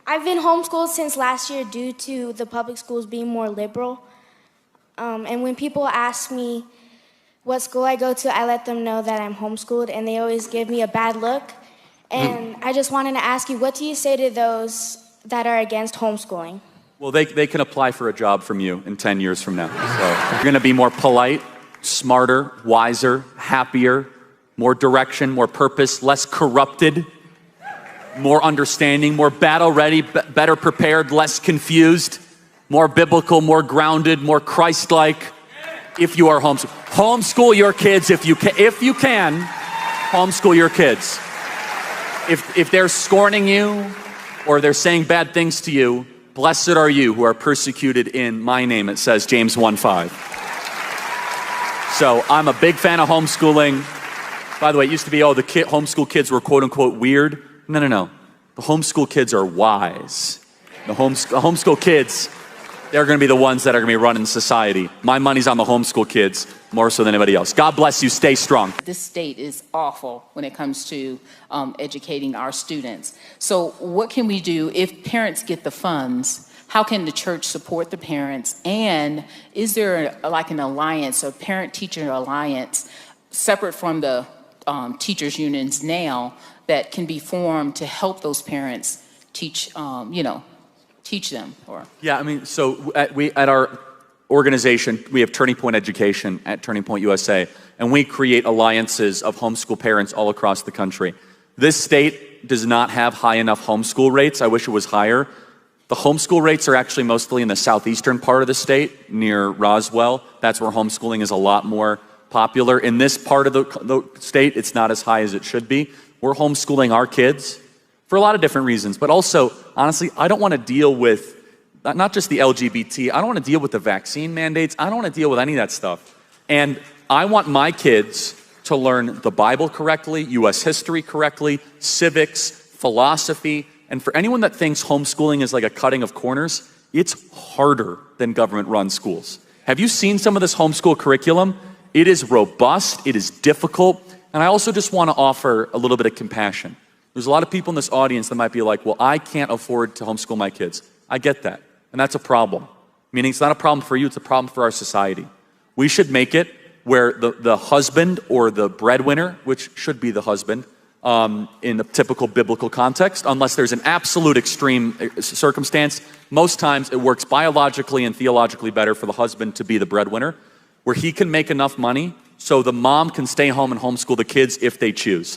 I've been homeschooled since last year due to the public schools being more liberal. And when people ask me what school I go to, I let them know that I'm homeschooled, and they always give me a bad look. And I just wanted to ask you, what do you say to those that are against homeschooling? Well, they can apply for a job from you in 10 years from now. So you're gonna be more polite, smarter, wiser, happier, more direction, more purpose, less corrupted, more understanding, more battle ready, better prepared, less confused, more biblical, more grounded, more Christ-like. If you are homeschool your kids if you can, homeschool your kids. If they're scorning you or they're saying bad things to you, blessed are you who are persecuted in my name, it says James 1:5. So I'm a big fan of homeschooling. By the way, it used to be, the homeschool kids were quote unquote weird. No. The homeschool kids are wise. The homeschool kids, they're gonna be the ones that are gonna be running society. My money's on the homeschool kids more so than anybody else. God bless you, stay strong. This state is awful when it comes to educating our students. So what can we do if parents get the funds? How can the church support the parents? And is there like an alliance, a parent-teacher alliance, separate from the teachers unions now, that can be formed to help those parents teach, teach them? Yeah, I mean, so at our organization, we have Turning Point Education at Turning Point USA, and we create alliances of homeschool parents all across the country. This state does not have high enough homeschool rates. I wish it was higher. The homeschool rates are actually mostly in the southeastern part of the state, near Roswell. That's where homeschooling is a lot more popular. In this part of the state, it's not as high as it should be. We're homeschooling our kids for a lot of different reasons, but also, honestly, I don't want to deal with not just the LGBT, I don't want to deal with the vaccine mandates, I don't want to deal with any of that stuff. And I want my kids to learn the Bible correctly, US history correctly, civics, philosophy, and for anyone that thinks homeschooling is like a cutting of corners, it's harder than government-run schools. Have you seen some of this homeschool curriculum? It is robust, it is difficult, and I also just want to offer a little bit of compassion. There's a lot of people in this audience that might be like, well, I can't afford to homeschool my kids. I get that, and that's a problem. Meaning it's not a problem for you, it's a problem for our society. We should make it where the husband or the breadwinner, which should be the husband, in the typical biblical context, unless there's an absolute extreme circumstance, most times it works biologically and theologically better for the husband to be the breadwinner, where he can make enough money so the mom can stay home and homeschool the kids if they choose.